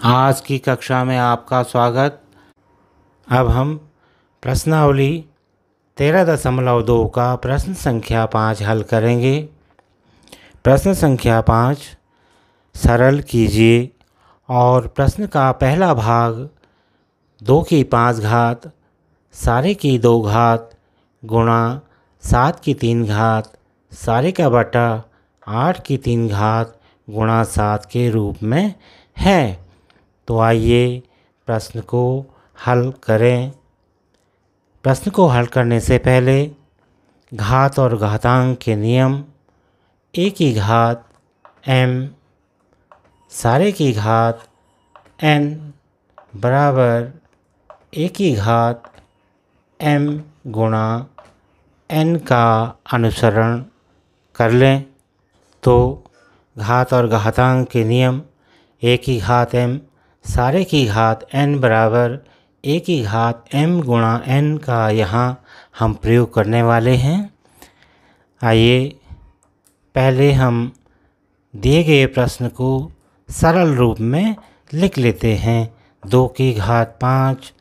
आज की कक्षा में आपका स्वागत। अब हम प्रश्नावली 13.2 का प्रश्न संख्या 5 हल करेंगे। प्रश्न संख्या 5 सरल कीजिए और प्रश्न का पहला भाग 2 की 5 घात सारे की 2 घात गुणा 7 की 3 घात सारे का बटा 8 की 3 घात गुणा 7 के रूप में है। तो आइए प्रश्न को हल करें। प्रश्न को हल करने से पहले घात और घातांक के नियम a की घात m सारे की घात n बराबर a की घात m गुणा n का अनुसरण कर लें। तो घात और घातांक के नियम a की घात m सारे की घात n बराबर a की घात m गुणा n का यहाँ हम प्रयोग करने वाले हैं। आइए पहले हम दिए गए प्रश्न को सरल रूप में लिख लेते हैं। 2 की घात 5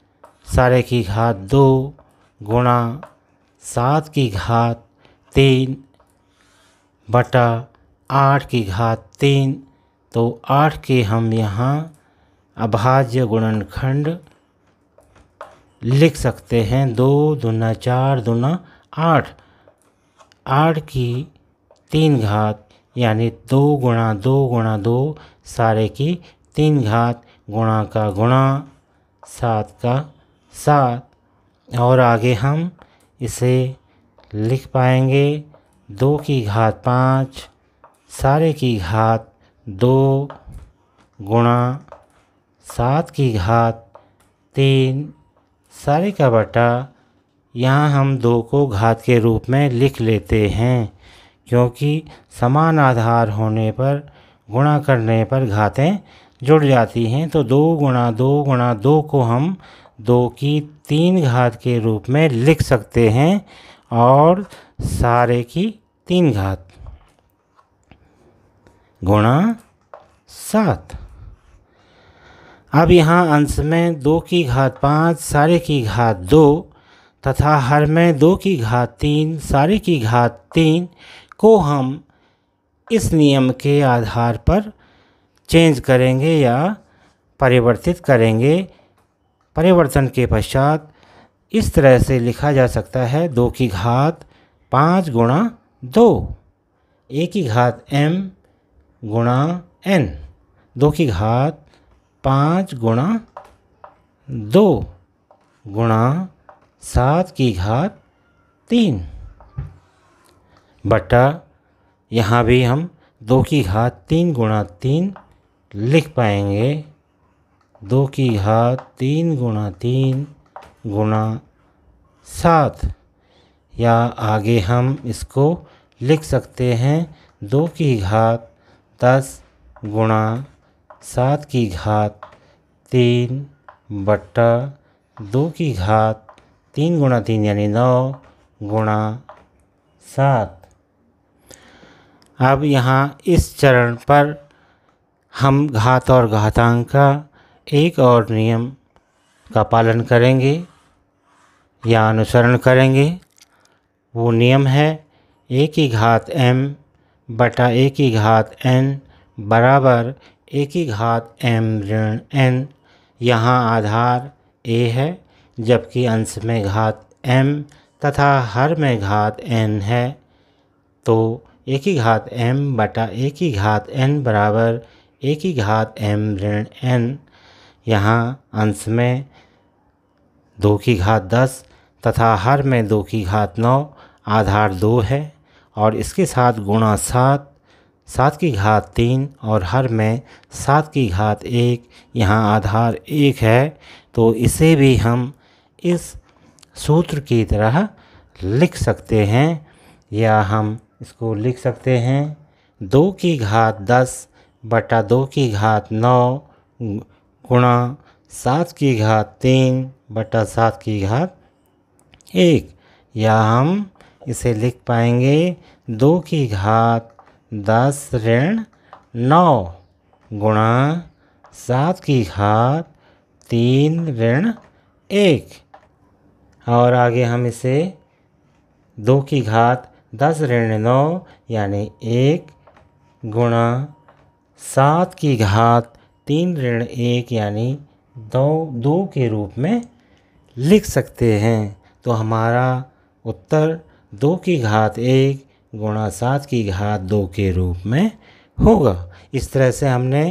सारे की घात 2 गुणा 7 की घात 3 बटा 8 की घात 3। तो 8 के हम यहाँ अभाज्य गुणनखंड लिख सकते हैं। 2 दूना 4 दूना 8 8 की 3 घात यानी 2 गुणा 2 गुणा 2 सारे की 3 घात गुणा का गुणा 7 का 7। और आगे हम इसे लिख पाएंगे 2 की घात 5 सारे की घात 2 गुणा 7 की घात 3 सारे का बटा यहाँ हम 2 को घात के रूप में लिख लेते हैं, क्योंकि समान आधार होने पर गुणा करने पर घातें जुड़ जाती हैं। तो 2 गुणा 2 गुणा 2 को हम 2 की 3 घात के रूप में लिख सकते हैं और सारे की 3 घात गुणा 7। अब यहाँ अंश में 2 की घात 5 सारे की घात 2 तथा हर में 2 की घात 3 सारे की घात 3 को हम इस नियम के आधार पर चेंज करेंगे या परिवर्तित करेंगे। परिवर्तन के पश्चात इस तरह से लिखा जा सकता है 2 की घात 5 गुणा 2 a की घात m गुणा n 2 की घात 5 गुणा 2 गुणा 7 की घात 3 बटा यहाँ भी हम 2 की घात 3 गुणा 3 लिख पाएंगे। 2 की घात 3 गुणा 3 गुणा 7 या आगे हम इसको लिख सकते हैं 2 की घात 10 गुणा 7 की घात 3 बट्टा 2 की घात 3 गुणा 3 यानी 9 गुणा 7। अब यहाँ इस चरण पर हम घात और घातांक का एक और नियम का पालन करेंगे या अनुसरण करेंगे। वो नियम है a की घात m बटा a की घात n बराबर a की घात m ऋण n। यहाँ आधार a है जबकि अंश में घात m तथा हर में घात n है। तो a की घात m बटा a की घात n बराबर a की घात m ऋण n। यहाँ अंश में 2 की घात 10 तथा हर में 2 की घात 9 आधार 2 है और इसके साथ गुणा 7 7 की घात 3 और हर में 7 की घात 1 यहाँ आधार 1 है। तो इसे भी हम इस सूत्र की तरह लिख सकते हैं या हम इसको लिख सकते हैं 2 की घात 10 बटा 2 की घात 9 गुणा 7 की घात 3 बटा 7 की घात 1। या हम इसे लिख पाएंगे 2 की घात 10 ऋण 9 गुणा 7 की घात 3 ऋण 1। और आगे हम इसे 2 की घात 10 ऋण 9 यानी 1 गुणा 7 की घात 3 ऋण 1 यानी 2 के रूप में लिख सकते हैं। तो हमारा उत्तर 2 की घात 1 गुणा 7 की घात 2 के रूप में होगा। इस तरह से हमने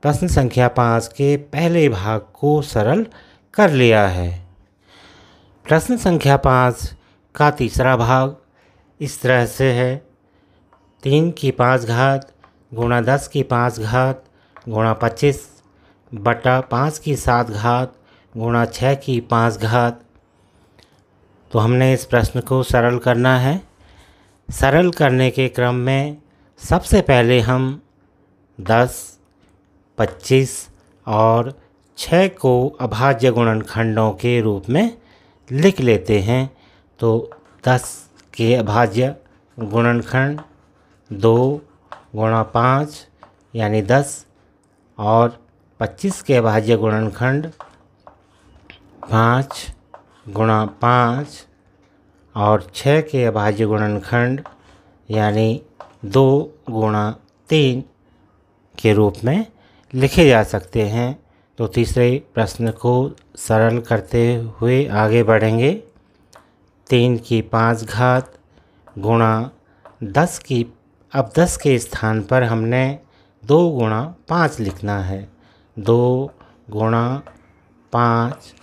प्रश्न संख्या 5 के पहले भाग को सरल कर लिया है। प्रश्न संख्या 5 का तीसरा भाग इस तरह से है। 3 की 5 घात गुणा 10 की 5 घात गुणा 25 बटा 5 की 7 घात गुणा 6 की 5 घात। तो हमने इस प्रश्न को सरल करना है। सरल करने के क्रम में सबसे पहले हम 10, 25 और 6 को अभाज्य गुणनखंडों के रूप में लिख लेते हैं। तो 10 के अभाज्य गुणनखंड 2 गुणा 5 यानी 10 और 25 के अभाज्य गुणनखंड 5 गुणा 5 और 6 के अभाज्य गुणनखंड यानी 2 गुणा 3 के रूप में लिखे जा सकते हैं। तो तीसरे प्रश्न को सरल करते हुए आगे बढ़ेंगे। 3 की 5 घात गुणा 10 की, अब 10 के स्थान पर हमने 2 गुणा 5 लिखना है। 2 गुणा 5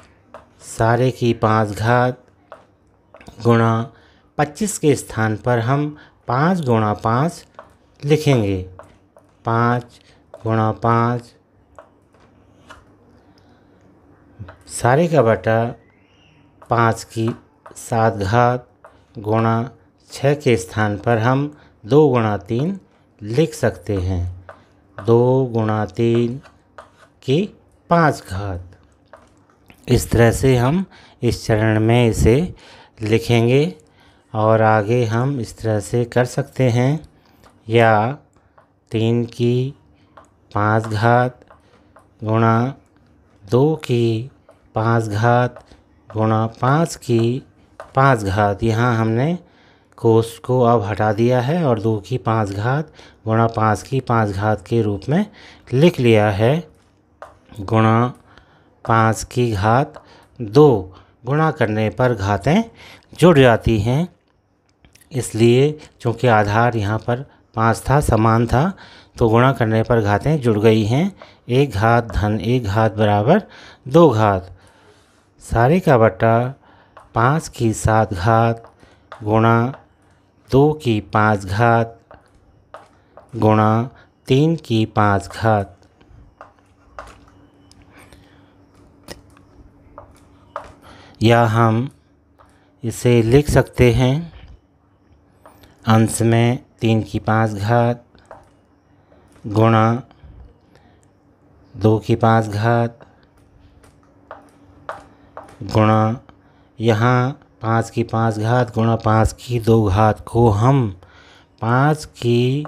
सारे की 5 घात गुणा 25 के स्थान पर हम 5 गुणा 5 लिखेंगे। 5 गुणा 5 सारे का बटा 5 की 7 घात गुणा 6 के स्थान पर हम 2 गुणा 3 लिख सकते हैं। 2 गुणा 3 की 5 घात। इस तरह से हम इस चरण में इसे लिखेंगे और आगे हम इस तरह से कर सकते हैं। या 3 की 5 घात गुणा 2 की 5 घात गुणा 5 की 5 घात। यहाँ हमने कोष्ठ को अब हटा दिया है और 2 की 5 घात गुणा 5 की 5 घात के रूप में लिख लिया है। गुणा 5 की घात 2 गुणा करने पर घातें जुड़ जाती हैं। इसलिए चूँकि आधार यहाँ पर 5 था, समान था, तो गुणा करने पर घातें जुड़ गई हैं। 1 घात धन 1 घात बराबर 2 घात। सारे का बटा 5 की 7 घात गुणा 2 की 5 घात गुणा 3 की 5 घात। या हम इसे लिख सकते हैं अंश में 3 की 5 घात गुणा 2 की 5 घात गुणा यहाँ 5 की 5 घात गुणा 5 की 2 घात को हम 5 की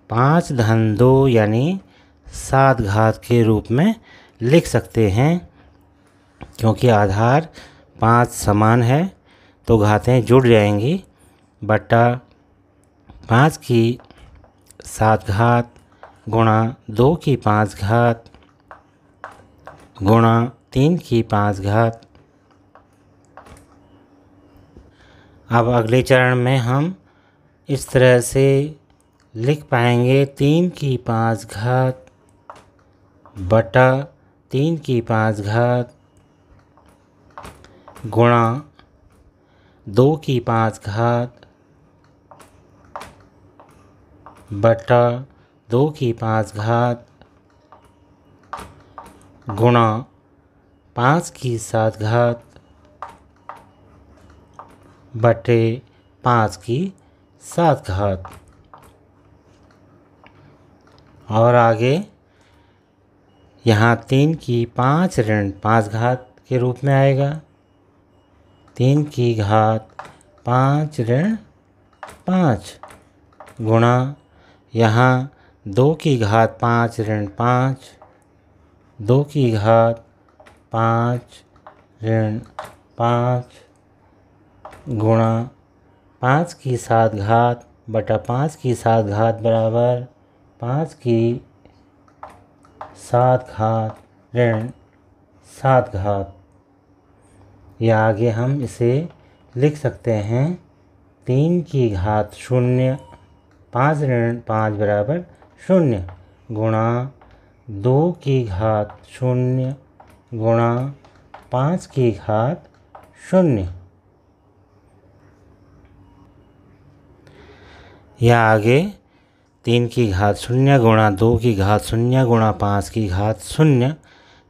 5 धन 2 यानी 7 घात के रूप में लिख सकते हैं। क्योंकि आधार 5 समान है तो घातें जुड़ जाएंगी। बटा 5 की 7 घात गुणा 2 की 5 घात गुणा 3 की 5 घात। अब अगले चरण में हम इस तरह से लिख पाएंगे 3 की 5 घात बटा 3 की 5 घात गुणा 2 की 5 घात बटा 2 की 5 घात गुणा 5 की 7 घात बटे 5 की 7 घात। और आगे यहाँ 3 की 5 ऋण 5 घात के रूप में आएगा। 3 की घात 5 ऋण 5 गुणा यहाँ 2 की घात 5 ऋण 5 2 की घात 5 ऋण 5 गुणा 5 की 7 घात बटा 5 की 7 घात बराबर 5 की 7 घात ऋण 7 घात। या आगे हम इसे लिख सकते हैं 3 की घात 0 5 ऋण 5 बराबर 0 गुणा 2 की घात 0 गुणा 5 की घात 0। या आगे 3 की घात 0 गुणा 2 की घात 0 गुणा 5 की घात 0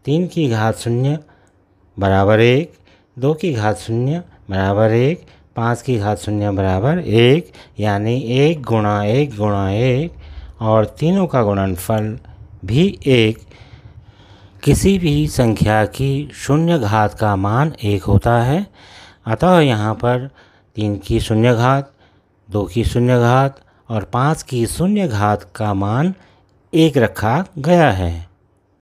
3 की घात 0 बराबर 1 2 की घात 0 बराबर 1 5 की घात 0 बराबर 1 यानी 1 गुणा 1 गुणा 1 और तीनों का गुणनफल भी 1। किसी भी संख्या की शून्य घात का मान 1 होता है। अतः यहाँ पर 3 की शून्य घात 2 की शून्य घात और 5 की शून्य घात का मान 1 रखा गया है।